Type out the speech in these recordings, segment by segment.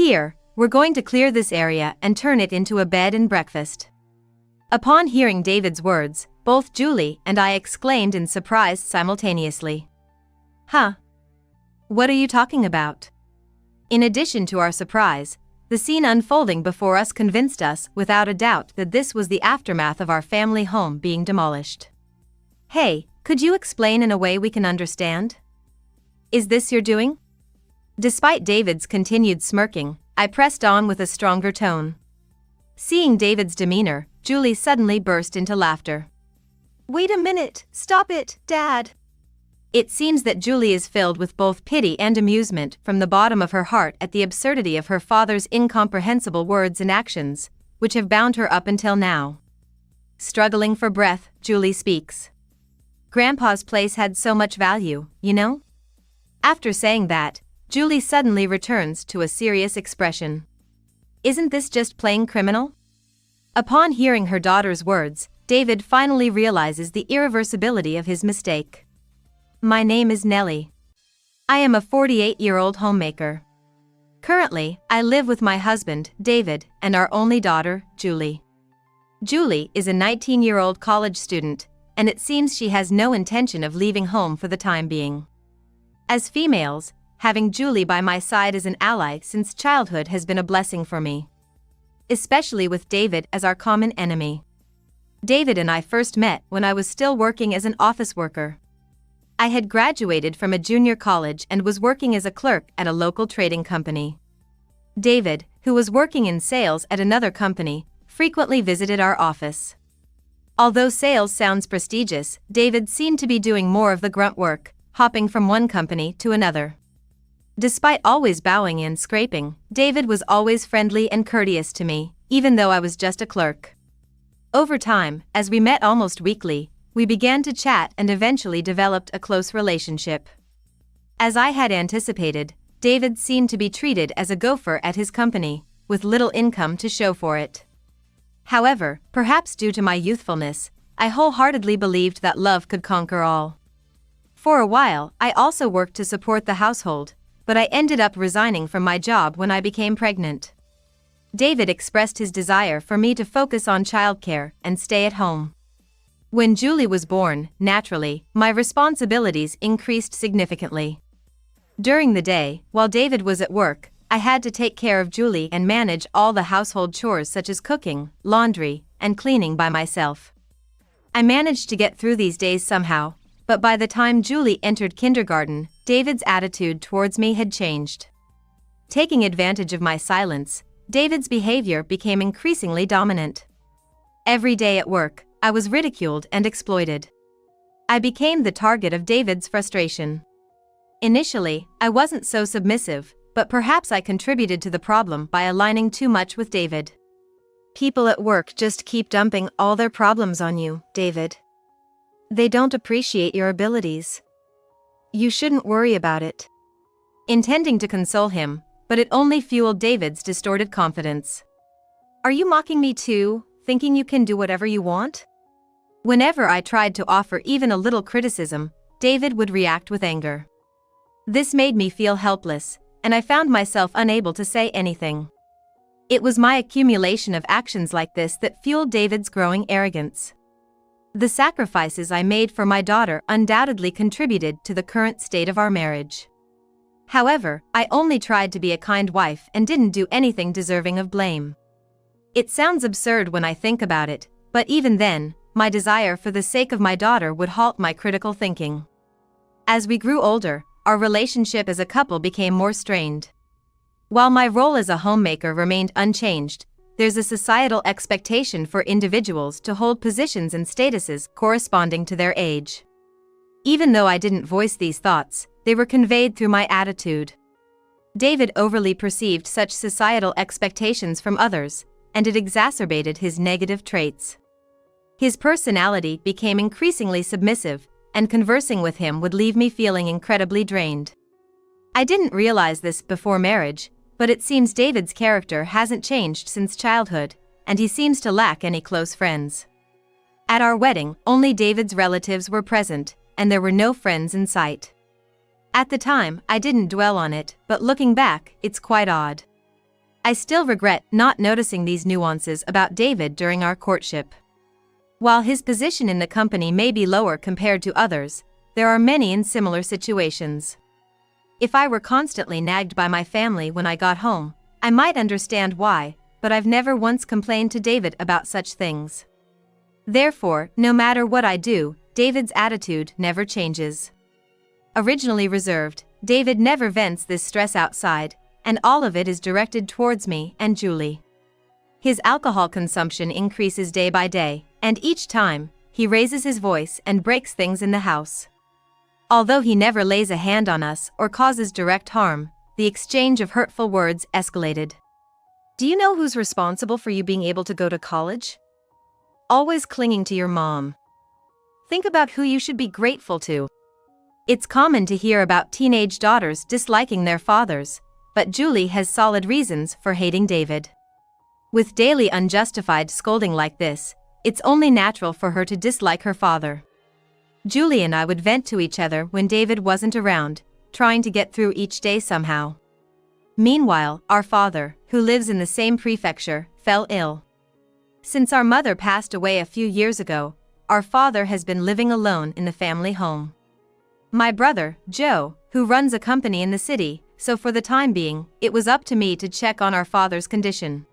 Here, we're going to clear this area and turn it into a bed and breakfast." Upon hearing David's words, both Julie and I exclaimed in surprise simultaneously. "Huh? What are you talking about?" In addition to our surprise, the scene unfolding before us convinced us without a doubt that this was the aftermath of our family home being demolished. "Hey, could you explain in a way we can understand? Is this your doing?" Despite David's continued smirking, I pressed on with a stronger tone. Seeing David's demeanor, Julie suddenly burst into laughter. "Wait a minute, stop it, Dad." It seems that Julie is filled with both pity and amusement from the bottom of her heart at the absurdity of her father's incomprehensible words and actions, which have bound her up until now. Struggling for breath, Julie speaks. "Grandpa's place had so much value, you know?" After saying that, Julie suddenly returns to a serious expression. "Isn't this just plain criminal?" Upon hearing her daughter's words, David finally realizes the irreversibility of his mistake. "My name is Nellie. I am a 48-year-old homemaker. Currently, I live with my husband, David, and our only daughter, Julie. Julie is a 19-year-old college student, and it seems she has no intention of leaving home for the time being. As females, having Julie by my side as an ally since childhood has been a blessing for me. Especially with David as our common enemy. David and I first met when I was still working as an office worker. I had graduated from a junior college and was working as a clerk at a local trading company. David, who was working in sales at another company, frequently visited our office. Although sales sounds prestigious, David seemed to be doing more of the grunt work, hopping from one company to another. Despite always bowing and scraping, David was always friendly and courteous to me, even though I was just a clerk. Over time, as we met almost weekly, we began to chat and eventually developed a close relationship. As I had anticipated, David seemed to be treated as a gopher at his company, with little income to show for it. However, perhaps due to my youthfulness, I wholeheartedly believed that love could conquer all. For a while, I also worked to support the household, but I ended up resigning from my job when I became pregnant. David expressed his desire for me to focus on childcare and stay at home. When Julie was born, naturally, my responsibilities increased significantly. During the day, while David was at work, I had to take care of Julie and manage all the household chores such as cooking, laundry, and cleaning by myself. I managed to get through these days somehow, but by the time Julie entered kindergarten, David's attitude towards me had changed. Taking advantage of my silence, David's behavior became increasingly dominant. Every day at work, I was ridiculed and exploited. I became the target of David's frustration. Initially, I wasn't so submissive, but perhaps I contributed to the problem by aligning too much with David. "People at work just keep dumping all their problems on you, David. They don't appreciate your abilities. You shouldn't worry about it." Intending to console him, but it only fueled David's distorted confidence. "Are you mocking me too, thinking you can do whatever you want?" Whenever I tried to offer even a little criticism, David would react with anger. This made me feel helpless, and I found myself unable to say anything. It was my accumulation of actions like this that fueled David's growing arrogance. The sacrifices I made for my daughter undoubtedly contributed to the current state of our marriage. However, I only tried to be a kind wife and didn't do anything deserving of blame. It sounds absurd when I think about it, but even then, my desire for the sake of my daughter would halt my critical thinking. As we grew older, our relationship as a couple became more strained. While my role as a homemaker remained unchanged, there's a societal expectation for individuals to hold positions and statuses corresponding to their age. Even though I didn't voice these thoughts, they were conveyed through my attitude. David overly perceived such societal expectations from others, and it exacerbated his negative traits. His personality became increasingly submissive, and conversing with him would leave me feeling incredibly drained. I didn't realize this before marriage, but it seems David's character hasn't changed since childhood, and he seems to lack any close friends. At our wedding, only David's relatives were present, and there were no friends in sight. At the time, I didn't dwell on it, but looking back, it's quite odd. I still regret not noticing these nuances about David during our courtship. While his position in the company may be lower compared to others, there are many in similar situations. If I were constantly nagged by my family when I got home, I might understand why, but I've never once complained to David about such things. Therefore, no matter what I do, David's attitude never changes. Originally reserved, David never vents this stress outside, and all of it is directed towards me and Julie. His alcohol consumption increases day by day, and each time, he raises his voice and breaks things in the house. Although he never lays a hand on us or causes direct harm, the exchange of hurtful words escalated. Do you know who's responsible for you being able to go to college? Always clinging to your mom. Think about who you should be grateful to. It's common to hear about teenage daughters disliking their fathers, but Julie has solid reasons for hating David. With daily unjustified scolding like this, it's only natural for her to dislike her father. Julie and I would vent to each other when David wasn't around, trying to get through each day somehow. Meanwhile, our father, who lives in the same prefecture, fell ill. Since our mother passed away a few years ago, our father has been living alone in the family home. My brother, Joe, who runs a company in the city, so for the time being, it was up to me to check on our father's condition.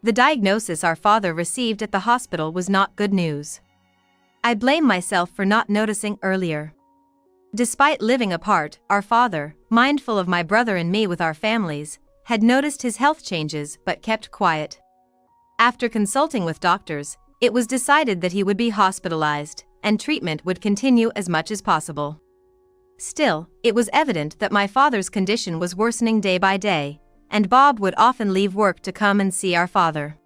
The diagnosis our father received at the hospital was not good news. I blame myself for not noticing earlier. Despite living apart, our father, mindful of my brother and me with our families, had noticed his health changes but kept quiet. After consulting with doctors, it was decided that he would be hospitalized, and treatment would continue as much as possible. Still, it was evident that my father's condition was worsening day by day, and Bob would often leave work to come and see our father.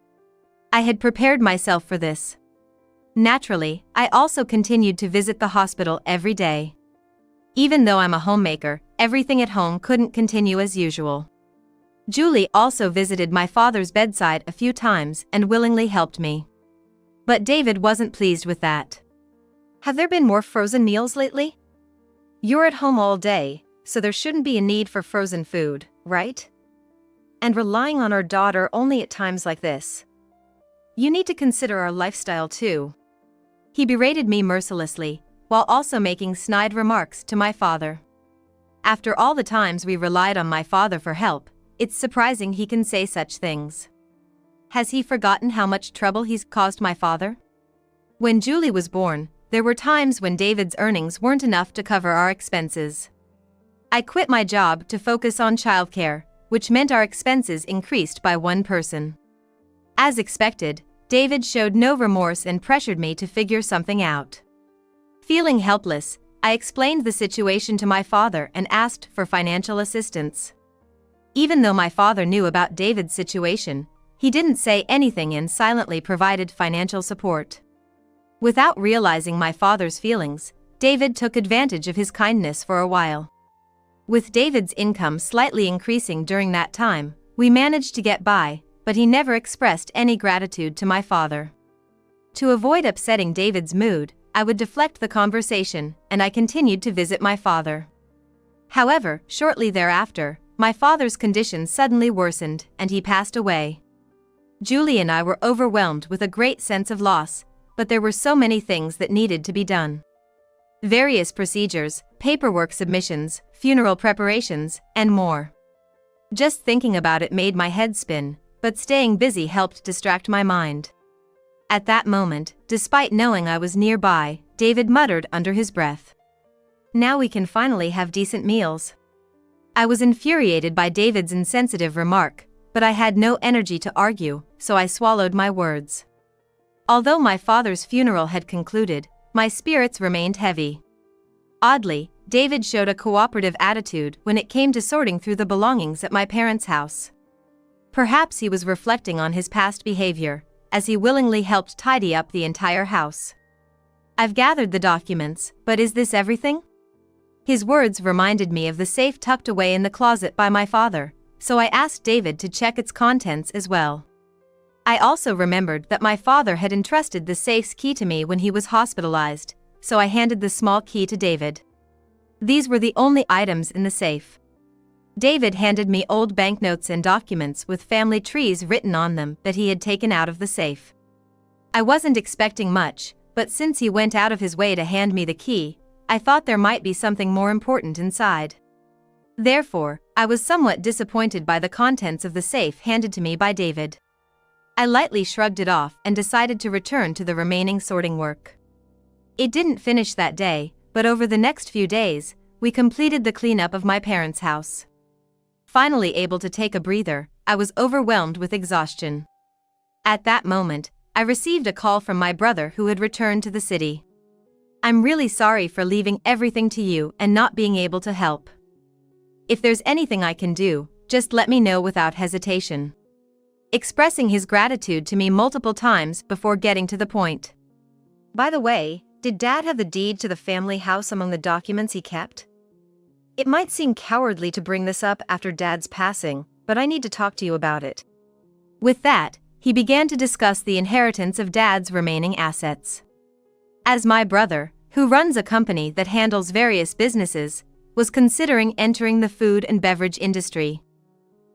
I had prepared myself for this. Naturally, I also continued to visit the hospital every day. Even though I'm a homemaker, everything at home couldn't continue as usual. Julie also visited my father's bedside a few times and willingly helped me. But David wasn't pleased with that. Have there been more frozen meals lately? You're at home all day, so there shouldn't be a need for frozen food, right? And relying on our daughter only at times like this. You need to consider our lifestyle too. He berated me mercilessly, while also making snide remarks to my father. After all the times we relied on my father for help, it's surprising he can say such things. Has he forgotten how much trouble he's caused my father? When Julie was born, there were times when David's earnings weren't enough to cover our expenses. I quit my job to focus on childcare, which meant our expenses increased by one person. As expected, David showed no remorse and pressured me to figure something out. Feeling helpless, I explained the situation to my father and asked for financial assistance. Even though my father knew about David's situation, he didn't say anything and silently provided financial support. Without realizing my father's feelings, David took advantage of his kindness for a while. With David's income slightly increasing during that time, we managed to get by, but he never expressed any gratitude to my father. To avoid upsetting David's mood, I would deflect the conversation, and I continued to visit my father. However, shortly thereafter, my father's condition suddenly worsened, and he passed away. Julie and I were overwhelmed with a great sense of loss, but there were so many things that needed to be done. Various procedures, paperwork submissions, funeral preparations, and more. Just thinking about it made my head spin, but staying busy helped distract my mind. At that moment, despite knowing I was nearby, David muttered under his breath, "Now we can finally have decent meals." I was infuriated by David's insensitive remark, but I had no energy to argue, so I swallowed my words. Although my father's funeral had concluded, my spirits remained heavy. Oddly, David showed a cooperative attitude when it came to sorting through the belongings at my parents' house. Perhaps he was reflecting on his past behavior, as he willingly helped tidy up the entire house. "I've gathered the documents, but is this everything?" His words reminded me of the safe tucked away in the closet by my father, so I asked David to check its contents as well. I also remembered that my father had entrusted the safe's key to me when he was hospitalized, so I handed the small key to David. These were the only items in the safe. David handed me old banknotes and documents with family trees written on them that he had taken out of the safe. I wasn't expecting much, but since he went out of his way to hand me the key, I thought there might be something more important inside. Therefore, I was somewhat disappointed by the contents of the safe handed to me by David. I lightly shrugged it off and decided to return to the remaining sorting work. It didn't finish that day, but over the next few days, we completed the cleanup of my parents' house. Finally able to take a breather, I was overwhelmed with exhaustion. At that moment, I received a call from my brother who had returned to the city. "I'm really sorry for leaving everything to you and not being able to help. If there's anything I can do, just let me know without hesitation." Expressing his gratitude to me multiple times before getting to the point. "By the way, did Dad have the deed to the family house among the documents he kept? It might seem cowardly to bring this up after Dad's passing, but I need to talk to you about it." With that, he began to discuss the inheritance of Dad's remaining assets. As my brother, who runs a company that handles various businesses, was considering entering the food and beverage industry,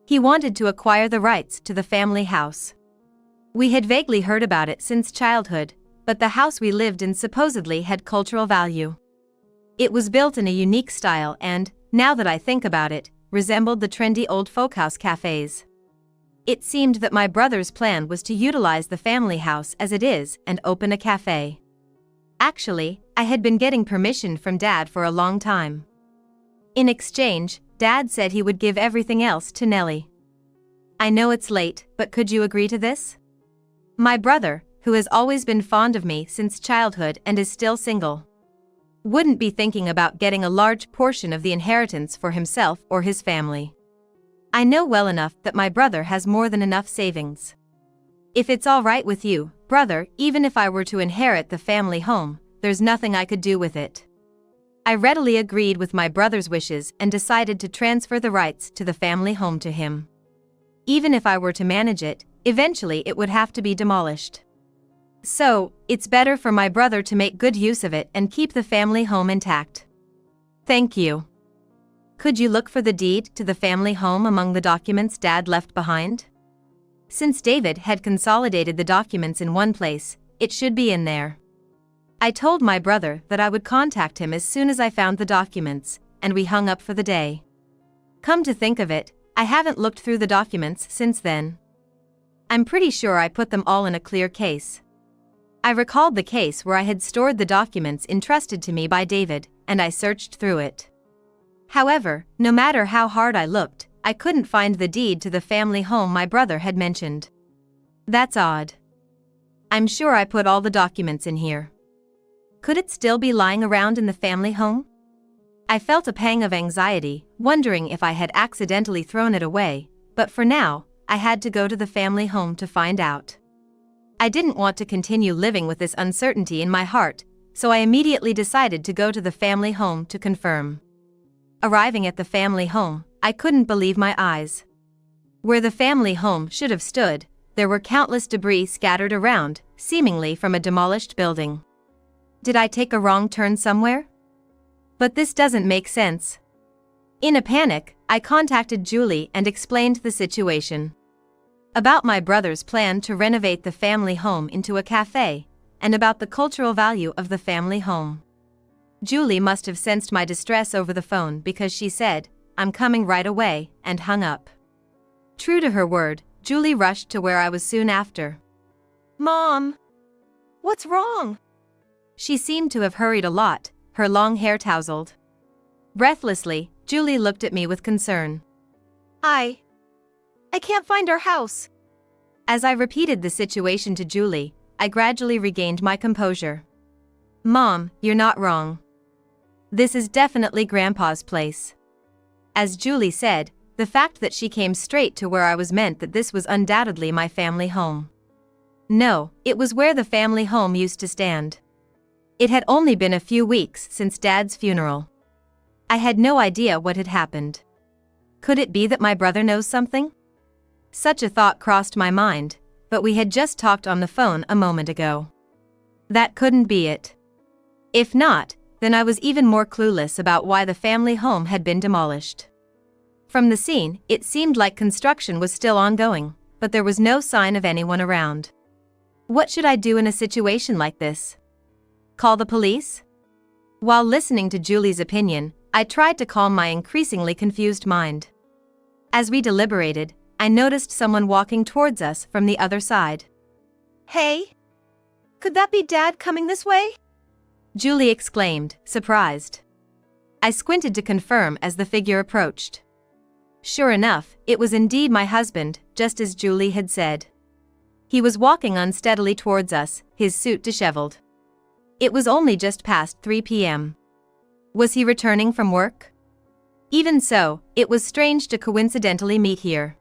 he wanted to acquire the rights to the family house. We had vaguely heard about it since childhood, but the house we lived in supposedly had cultural value. It was built in a unique style and, now that I think about it, resembled the trendy old folkhouse cafes. It seemed that my brother's plan was to utilize the family house as it is and open a cafe. Actually, I had been getting permission from Dad for a long time. In exchange, Dad said he would give everything else to Nellie. "I know it's late, but could you agree to this?" My brother, who has always been fond of me since childhood and is still single, wouldn't be thinking about getting a large portion of the inheritance for himself or his family. I know well enough that my brother has more than enough savings. "If it's all right with you, brother, even if I were to inherit the family home, there's nothing I could do with it." I readily agreed with my brother's wishes and decided to transfer the rights to the family home to him. Even if I were to manage it, eventually it would have to be demolished. So, it's better for my brother to make good use of it and keep the family home intact. "Thank you. Could you look for the deed to the family home among the documents Dad left behind?" Since David had consolidated the documents in one place, it should be in there. I told my brother that I would contact him as soon as I found the documents, and we hung up for the day. Come to think of it, I haven't looked through the documents since then. I'm pretty sure I put them all in a clear case. I recalled the case where I had stored the documents entrusted to me by David, and I searched through it. However, no matter how hard I looked, I couldn't find the deed to the family home my brother had mentioned. That's odd. I'm sure I put all the documents in here. Could it still be lying around in the family home? I felt a pang of anxiety, wondering if I had accidentally thrown it away, but for now, I had to go to the family home to find out. I didn't want to continue living with this uncertainty in my heart, so I immediately decided to go to the family home to confirm. Arriving at the family home, I couldn't believe my eyes. Where the family home should have stood, there were countless debris scattered around, seemingly from a demolished building. Did I take a wrong turn somewhere? But this doesn't make sense. In a panic, I contacted Julie and explained the situation. About my brother's plan to renovate the family home into a cafe, and about the cultural value of the family home. Julie must have sensed my distress over the phone because she said, "I'm coming right away," and hung up. True to her word, Julie rushed to where I was soon after. "Mom! What's wrong?" She seemed to have hurried a lot, her long hair tousled. Breathlessly, Julie looked at me with concern. I can't find our house." As I repeated the situation to Julie, I gradually regained my composure. "Mom, you're not wrong. This is definitely Grandpa's place." As Julie said, the fact that she came straight to where I was meant that this was undoubtedly my family home. No, it was where the family home used to stand. It had only been a few weeks since Dad's funeral. I had no idea what had happened. Could it be that my brother knows something? Such a thought crossed my mind, but we had just talked on the phone a moment ago. That couldn't be it. If not, then I was even more clueless about why the family home had been demolished. From the scene, it seemed like construction was still ongoing, but there was no sign of anyone around. What should I do in a situation like this? Call the police? While listening to Julie's opinion, I tried to calm my increasingly confused mind. As we deliberated, I noticed someone walking towards us from the other side. Hey? Could that be Dad coming this way? Julie exclaimed, surprised. I squinted to confirm as the figure approached. Sure enough, it was indeed my husband, just as Julie had said. He was walking unsteadily towards us, his suit disheveled. It was only just past 3 p.m. Was he returning from work? Even so, it was strange to coincidentally meet here.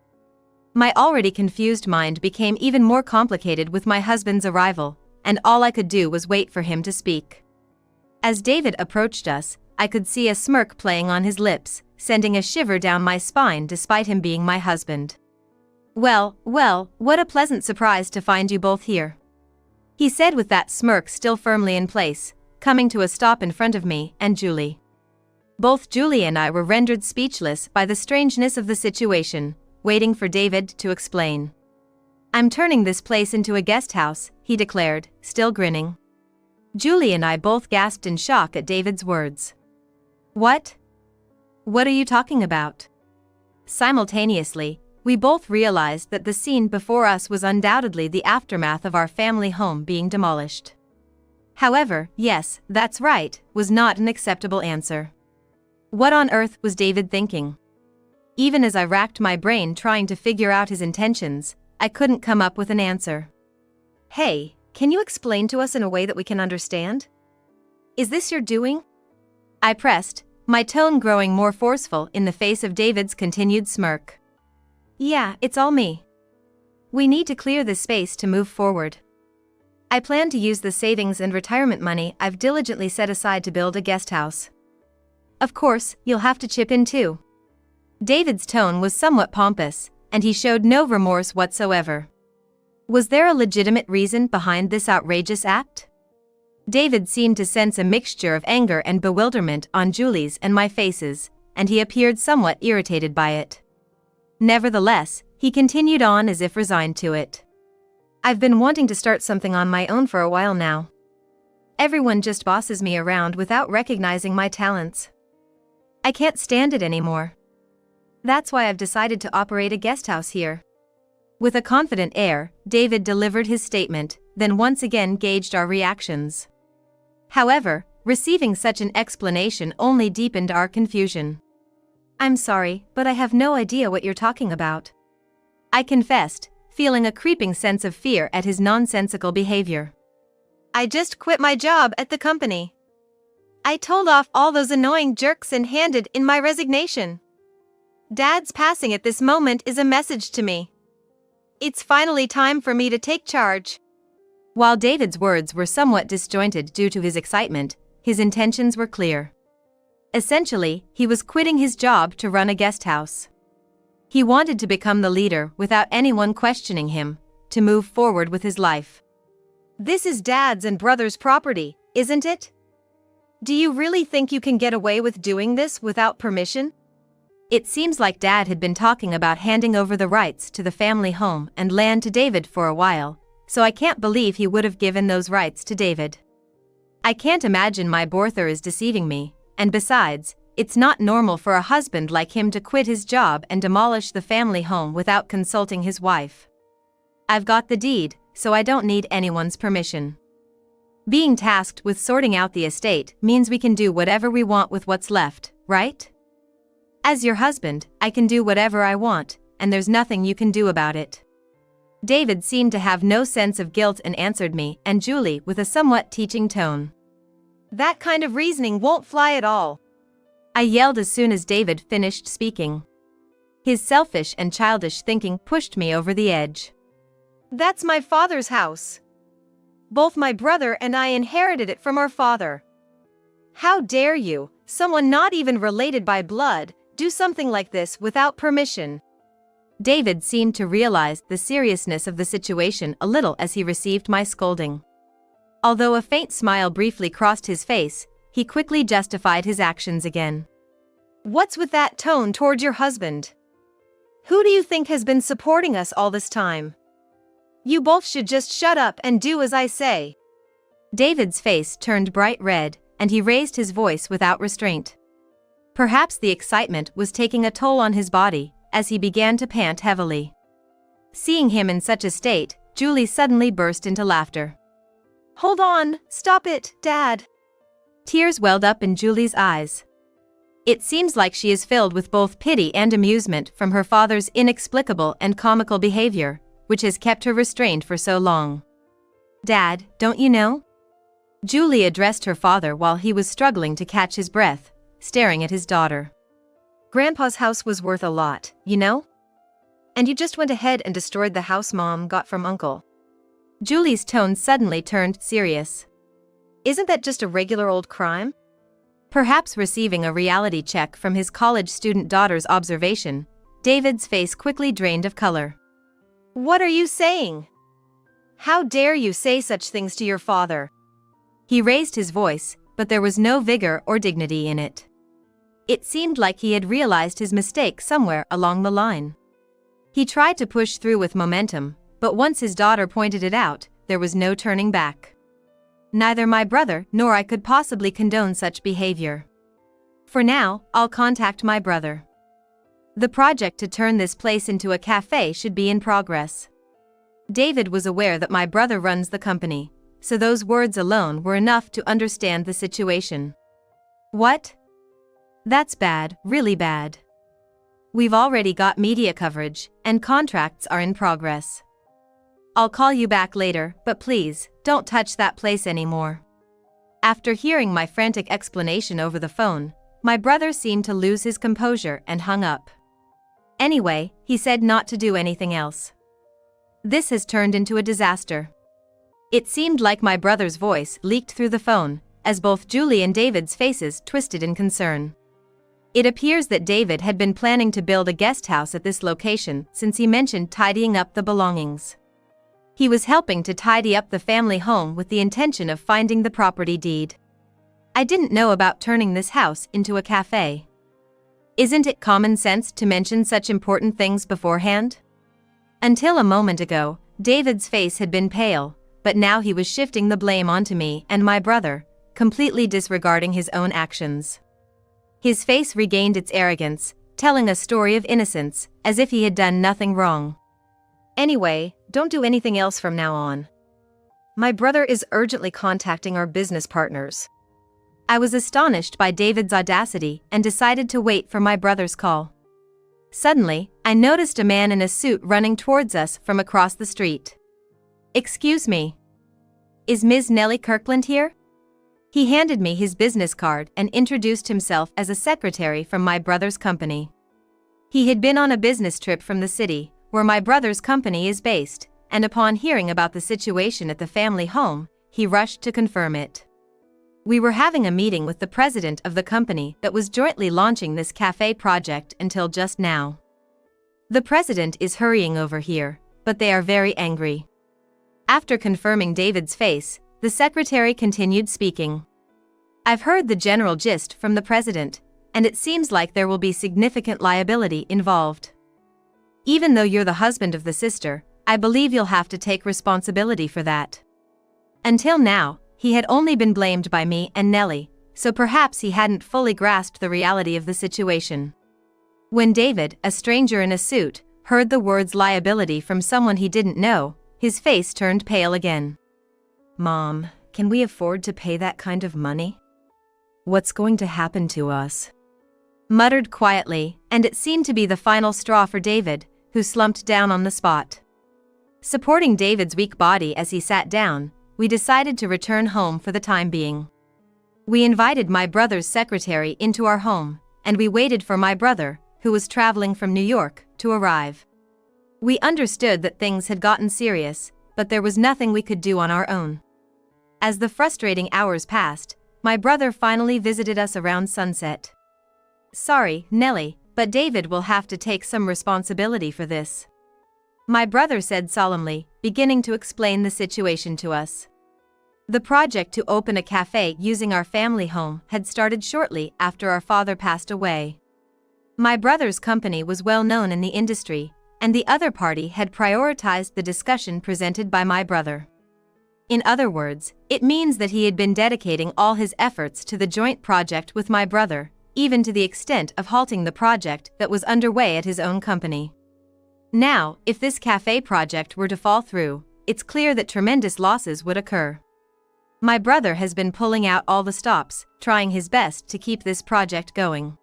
My already confused mind became even more complicated with my husband's arrival, and all I could do was wait for him to speak. As David approached us, I could see a smirk playing on his lips, sending a shiver down my spine despite him being my husband. Well, what a pleasant surprise to find you both here," he said with that smirk still firmly in place, coming to a stop in front of me and Julie. Both Julie and I were rendered speechless by the strangeness of the situation, waiting for David to explain. "I'm turning this place into a guest house," he declared, still grinning. Julie and I both gasped in shock at David's words. "What? What are you talking about?" Simultaneously, we both realized that the scene before us was undoubtedly the aftermath of our family home being demolished. However, "Yes, that's right," was not an acceptable answer. What on earth was David thinking? Even as I racked my brain trying to figure out his intentions, I couldn't come up with an answer. "Hey, can you explain to us in a way that we can understand? Is this your doing?" I pressed, my tone growing more forceful in the face of David's continued smirk. "Yeah, it's all me. We need to clear this space to move forward. I plan to use the savings and retirement money I've diligently set aside to build a guest house. Of course, you'll have to chip in too." David's tone was somewhat pompous, and he showed no remorse whatsoever. Was there a legitimate reason behind this outrageous act? David seemed to sense a mixture of anger and bewilderment on Julie's and my faces, and he appeared somewhat irritated by it. Nevertheless, he continued on as if resigned to it. "I've been wanting to start something on my own for a while now. Everyone just bosses me around without recognizing my talents. I can't stand it anymore. That's why I've decided to operate a guest house here." With a confident air, David delivered his statement, then once again gauged our reactions. However, receiving such an explanation only deepened our confusion. "I'm sorry, but I have no idea what you're talking about," I confessed, feeling a creeping sense of fear at his nonsensical behavior. "I just quit my job at the company. I told off all those annoying jerks and handed in my resignation. Dad's passing at this moment is a message to me. It's finally time for me to take charge." While David's words were somewhat disjointed due to his excitement, his intentions were clear. Essentially, he was quitting his job to run a guest house. He wanted to become the leader without anyone questioning him, to move forward with his life. "This is Dad's and brother's property, isn't it? Do you really think you can get away with doing this without permission?" It seems like Dad had been talking about handing over the rights to the family home and land to David for a while, so I can't believe he would have given those rights to David. I can't imagine my brother is deceiving me, and besides, it's not normal for a husband like him to quit his job and demolish the family home without consulting his wife. I've got the deed, so I don't need anyone's permission. Being tasked with sorting out the estate means we can do whatever we want with what's left, right? As your husband, I can do whatever I want, and there's nothing you can do about it. David seemed to have no sense of guilt and answered me and Julie with a somewhat teaching tone. "That kind of reasoning won't fly at all," I yelled as soon as David finished speaking. His selfish and childish thinking pushed me over the edge. "That's my father's house. Both my brother and I inherited it from our father. How dare you, someone not even related by blood, do something like this without permission?" David seemed to realize the seriousness of the situation a little as he received my scolding. Although a faint smile briefly crossed his face, he quickly justified his actions again. What's with that tone toward your husband? Who do you think has been supporting us all this time? You both should just shut up and do as I say. David's face turned bright red, and he raised his voice without restraint. Perhaps the excitement was taking a toll on his body, as he began to pant heavily. Seeing him in such a state, Julie suddenly burst into laughter. Hold on, stop it, Dad. Tears welled up in Julie's eyes. It seems like she is filled with both pity and amusement from her father's inexplicable and comical behavior, which has kept her restrained for so long. Dad, don't you know? Julie addressed her father while he was struggling to catch his breath, staring at his daughter. Grandpa's house was worth a lot, you know? And you just went ahead and destroyed the house Mom got from Uncle. Julie's tone suddenly turned serious. Isn't that just a regular old crime? Perhaps receiving a reality check from his college student daughter's observation, David's face quickly drained of color. What are you saying? How dare you say such things to your father? He raised his voice, but there was no vigor or dignity in it. It seemed like he had realized his mistake somewhere along the line. He tried to push through with momentum, but once his daughter pointed it out, there was no turning back. Neither my brother nor I could possibly condone such behavior. For now, I'll contact my brother. The project to turn this place into a cafe should be in progress. David was aware that my brother runs the company, so those words alone were enough to understand the situation. What? That's bad, really bad. We've already got media coverage, and contracts are in progress. I'll call you back later, but please, don't touch that place anymore. After hearing my frantic explanation over the phone, my brother seemed to lose his composure and hung up. Anyway, he said not to do anything else. This has turned into a disaster. It seemed like my brother's voice leaked through the phone, as both Julie and David's faces twisted in concern. It appears that David had been planning to build a guest house at this location since he mentioned tidying up the belongings. He was helping to tidy up the family home with the intention of finding the property deed. I didn't know about turning this house into a cafe. Isn't it common sense to mention such important things beforehand? Until a moment ago, David's face had been pale, but now he was shifting the blame onto me and my brother, completely disregarding his own actions. His face regained its arrogance, telling a story of innocence, as if he had done nothing wrong. Anyway, don't do anything else from now on. My brother is urgently contacting our business partners. I was astonished by David's audacity and decided to wait for my brother's call. Suddenly, I noticed a man in a suit running towards us from across the street. Excuse me. Is Ms. Nellie Kirkland here? He handed me his business card and introduced himself as a secretary from my brother's company. He had been on a business trip from the city, where my brother's company is based, and upon hearing about the situation at the family home, he rushed to confirm it. We were having a meeting with the president of the company that was jointly launching this cafe project until just now. The president is hurrying over here, but they are very angry. After confirming David's face, the secretary continued speaking. I've heard the general gist from the president, and it seems like there will be significant liability involved. Even though you're the husband of the sister, I believe you'll have to take responsibility for that. Until now, he had only been blamed by me and Nellie, so perhaps he hadn't fully grasped the reality of the situation. When David, a stranger in a suit, heard the words liability from someone he didn't know, his face turned pale again. Mom, can we afford to pay that kind of money? What's going to happen to us? Muttered quietly, and it seemed to be the final straw for David, who slumped down on the spot. Supporting David's weak body as he sat down, we decided to return home for the time being. We invited my brother's secretary into our home, and we waited for my brother, who was traveling from New York, to arrive. We understood that things had gotten serious, but there was nothing we could do on our own. As the frustrating hours passed, my brother finally visited us around sunset. Sorry, Nellie, but David will have to take some responsibility for this. My brother said solemnly, beginning to explain the situation to us. The project to open a cafe using our family home had started shortly after our father passed away. My brother's company was well known in the industry, and the other party had prioritized the discussion presented by my brother. In other words, it means that he had been dedicating all his efforts to the joint project with my brother, even to the extent of halting the project that was underway at his own company. Now, if this cafe project were to fall through, it's clear that tremendous losses would occur. My brother has been pulling out all the stops, trying his best to keep this project going.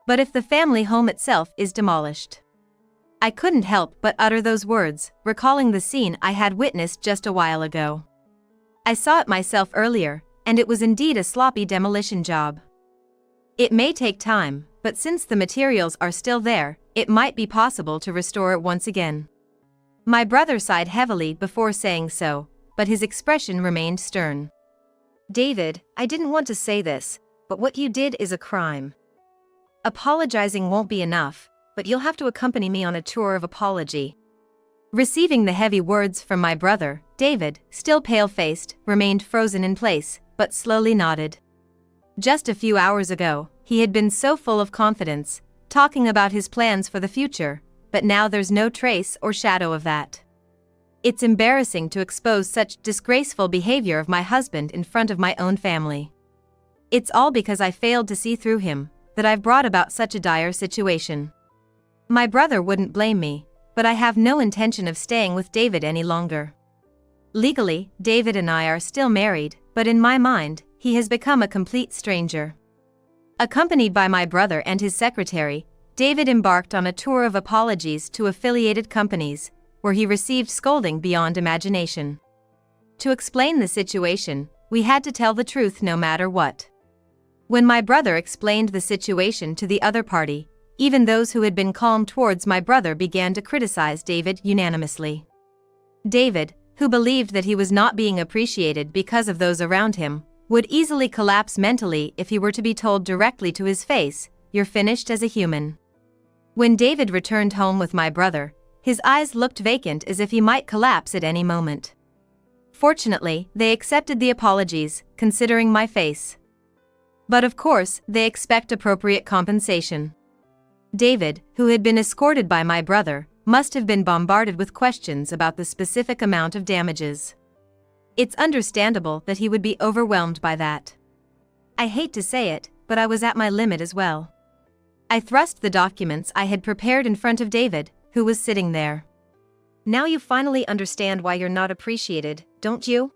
But if the family home itself is demolished? I couldn't help but utter those words, recalling the scene I had witnessed just a while ago. I saw it myself earlier, and it was indeed a sloppy demolition job. It may take time, but since the materials are still there, it might be possible to restore it once again. My brother sighed heavily before saying so, but his expression remained stern. David, I didn't want to say this, but what you did is a crime. Apologizing won't be enough, but you'll have to accompany me on a tour of apology. Receiving the heavy words from my brother, David, still pale-faced, remained frozen in place, but slowly nodded. Just a few hours ago, he had been so full of confidence, talking about his plans for the future, but now there's no trace or shadow of that. It's embarrassing to expose such disgraceful behavior of my husband in front of my own family. It's all because I failed to see through him, that I've brought about such a dire situation. My brother wouldn't blame me, but I have no intention of staying with David any longer. Legally, David and I are still married, but in my mind, he has become a complete stranger. Accompanied by my brother and his secretary, David embarked on a tour of apologies to affiliated companies, where he received scolding beyond imagination. To explain the situation, we had to tell the truth no matter what. When my brother explained the situation to the other party, even those who had been calm towards my brother began to criticize David unanimously. David, who believed that he was not being appreciated because of those around him, would easily collapse mentally if he were to be told directly to his face, "You're finished as a human." When David returned home with my brother, his eyes looked vacant as if he might collapse at any moment. Fortunately, they accepted the apologies, considering my face. But of course, they expect appropriate compensation. David, who had been escorted by my brother, must have been bombarded with questions about the specific amount of damages. It's understandable that he would be overwhelmed by that. I hate to say it, but I was at my limit as well. I thrust the documents I had prepared in front of David, who was sitting there. Now you finally understand why you're not appreciated, don't you?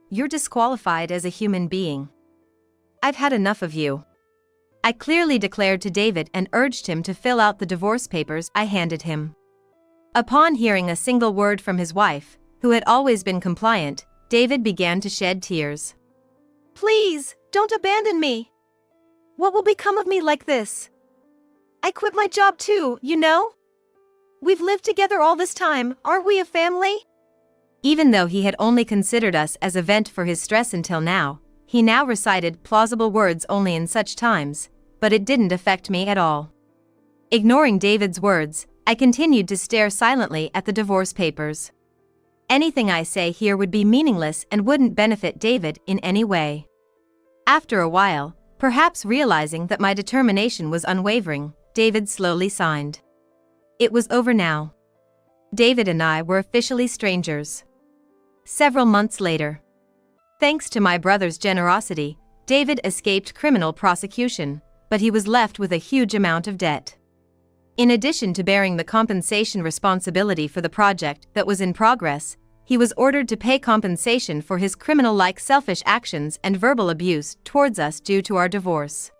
You're disqualified as a human being. I've had enough of you. I clearly declared to David and urged him to fill out the divorce papers I handed him. Upon hearing a single word from his wife, who had always been compliant, David began to shed tears. Please, don't abandon me. What will become of me like this? I quit my job too, you know? We've lived together all this time, aren't we a family? Even though he had only considered us as a vent for his stress until now, he now recited plausible words only in such times, but it didn't affect me at all. Ignoring David's words, I continued to stare silently at the divorce papers. Anything I say here would be meaningless and wouldn't benefit David in any way. After a while, perhaps realizing that my determination was unwavering, David slowly signed. It was over now. David and I were officially strangers. Several months later, thanks to my brother's generosity, David escaped criminal prosecution, but he was left with a huge amount of debt. In addition to bearing the compensation responsibility for the project that was in progress, he was ordered to pay compensation for his criminal-like selfish actions and verbal abuse towards us due to our divorce.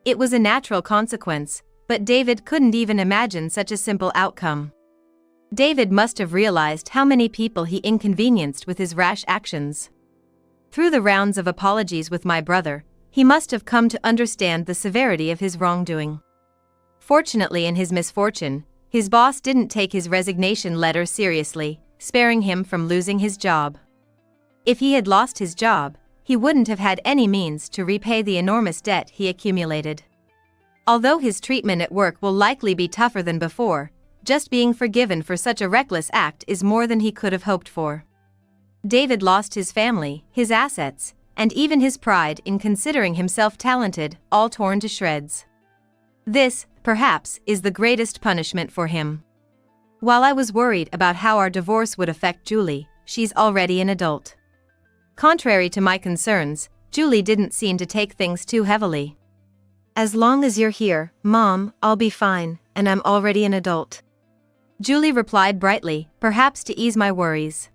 It was a natural consequence, but David couldn't even imagine such a simple outcome. David must have realized how many people he inconvenienced with his rash actions. Through the rounds of apologies with my brother, he must have come to understand the severity of his wrongdoing. Fortunately, in his misfortune, his boss didn't take his resignation letter seriously, sparing him from losing his job. If he had lost his job, he wouldn't have had any means to repay the enormous debt he accumulated. Although his treatment at work will likely be tougher than before, just being forgiven for such a reckless act is more than he could have hoped for. David lost his family, his assets, and even his pride in considering himself talented, all torn to shreds. This, perhaps, is the greatest punishment for him. While I was worried about how our divorce would affect Julie, she's already an adult. Contrary to my concerns, Julie didn't seem to take things too heavily. As long as you're here, Mom, I'll be fine, and I'm already an adult. Julie replied brightly, perhaps to ease my worries.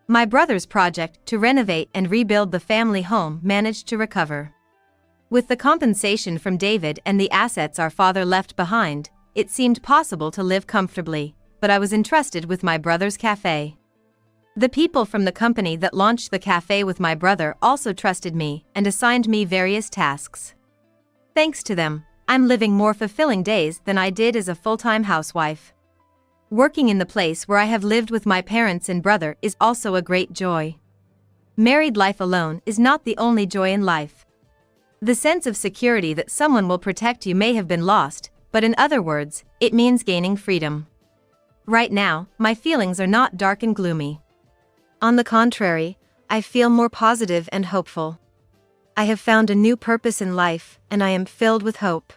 My brother's project to renovate and rebuild the family home managed to recover. With the compensation from David and the assets our father left behind, it seemed possible to live comfortably, but I was entrusted with my brother's cafe. The people from the company that launched the cafe with my brother also trusted me and assigned me various tasks. Thanks to them, I'm living more fulfilling days than I did as a full-time housewife. Working in the place where I have lived with my parents and brother is also a great joy. Married life alone is not the only joy in life. The sense of security that someone will protect you may have been lost, but in other words, it means gaining freedom. Right now, my feelings are not dark and gloomy. On the contrary, I feel more positive and hopeful. I have found a new purpose in life, and I am filled with hope.